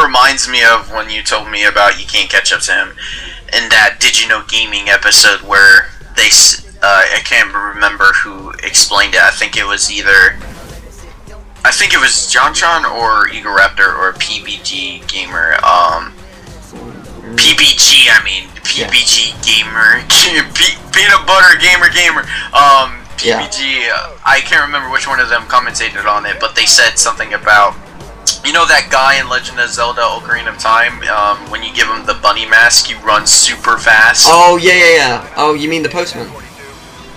reminds me of when you told me about You Can't Catch Up to Him in that Did You Know Gaming episode where they, I can't remember who explained it. I think it was JonTron or Egoraptor or PBG Gamer. PBG, I mean, PBG Gamer, Peanut Butter Gamer. PBG, I can't remember which one of them commentated on it, but they said something about, you know that guy in Legend of Zelda Ocarina of Time, when you give him the bunny mask, you run super fast? Oh, yeah. Oh, you mean the postman?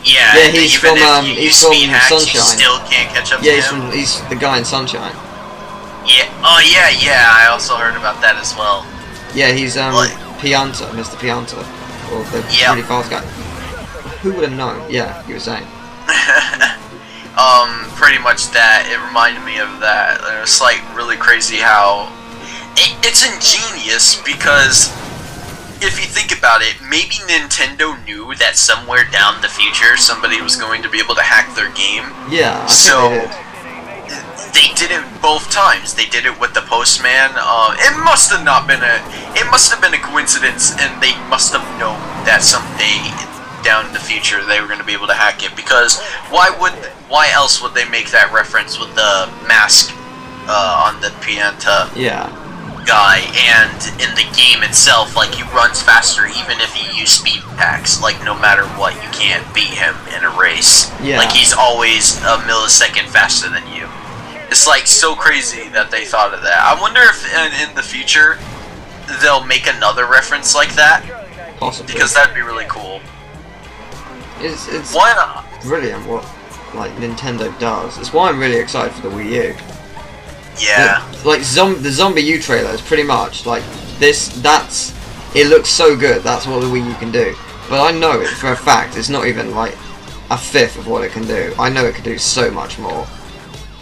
Yeah, he's even from, if he's from Sunshine. You Sunshine. still can't catch up to him. He's the guy in Sunshine. Yeah, oh yeah, I also heard about that as well. Yeah, he's, Pianta, Mr. Pianta. Or the really fast guy. Who would have known? Yeah, you were saying. Pretty much that. It reminded me of that. It's like really crazy how it's ingenious because if you think about it, maybe Nintendo knew that somewhere down the future somebody was going to be able to hack their game. Yeah, I think they did it both times. They did it with the Postman. It must have been a coincidence, and they must have known that someday down in the future they were going to be able to hack it, because why else would they make that reference with the mask on the Pianta guy, and in the game itself, like, he runs faster even if you use speed packs, like, no matter what, you can't beat him in a race. Like, he's always a millisecond faster than you. It's like so crazy that they thought of that. I wonder if in the future they'll make another reference like that. Possibly. Because that'd be really cool. It's why not? Brilliant what Nintendo does. It's why I'm really excited for the Wii U. Yeah. Like the Zombie U trailer is pretty much like this. It looks so good. That's what the Wii U can do. But I know it for a fact. It's not even like a fifth of what it can do. I know it can do so much more.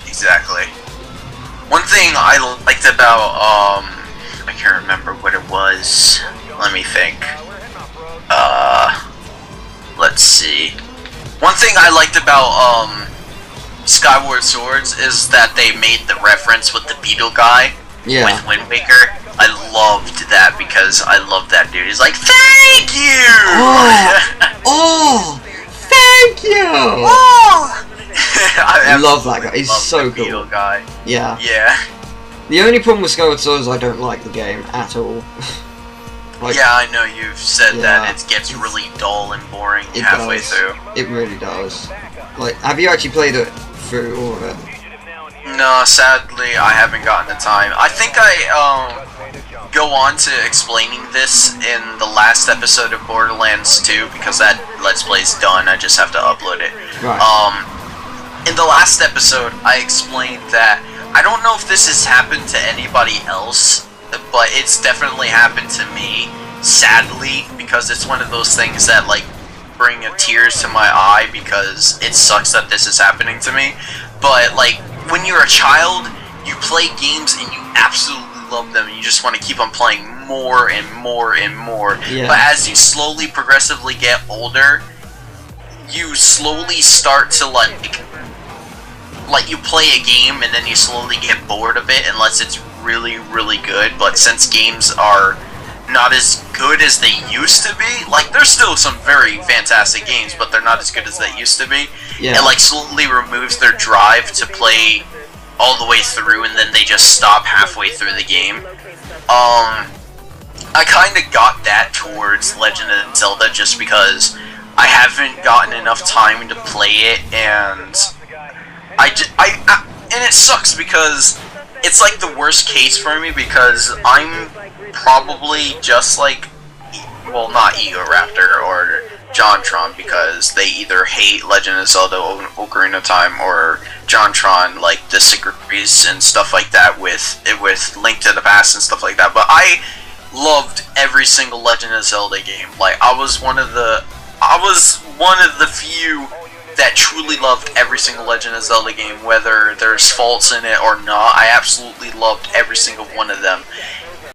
Exactly. One thing I liked about I can't remember what it was. Let me think. Let's see. One thing I liked about Skyward Swords is that they made the reference with the beetle guy with Wind Waker. I loved that because I love that dude. He's like, thank you! Thank you! I love that guy. He's so cool. Beetle guy. Yeah. Yeah. The only problem with Skyward Swords is I don't like the game at all. Yeah, I know you've said that it gets really dull and boring halfway through. It really does. Like, have you actually played it through all of it? No, sadly, I haven't gotten the time. I think I go on to explaining this in the last episode of Borderlands 2 because that Let's Play is done. I just have to upload it. Right. In the last episode, I explained that I don't know if this has happened to anybody else, but it's definitely happened to me, sadly, because it's one of those things that, like, bring tears to my eye because it sucks that this is happening to me. But, like, when you're a child, you play games and you absolutely love them and you just want to keep on playing more and more and more. Yeah. But as you slowly, progressively get older, you slowly start to, like you play a game and then you slowly get bored of it unless it's really, really good. But since games are not as good as they used to be, like, there's still some very fantastic games, but they're not as good as they used to be. Yeah. It, like, slowly removes their drive to play all the way through, and then they just stop halfway through the game. I kind of got that towards Legend of Zelda just because I haven't gotten enough time to play it, and and it sucks because it's like the worst case for me because I'm probably just like, well, not Egoraptor or JonTron, because they either hate Legend of Zelda Ocarina of Time or JonTron like disagrees and stuff like that with Link to the Past and stuff like that. But I loved every single Legend of Zelda game. Like, I was one of the few that truly loved every single Legend of Zelda game, whether there's faults in it or not. I absolutely loved every single one of them.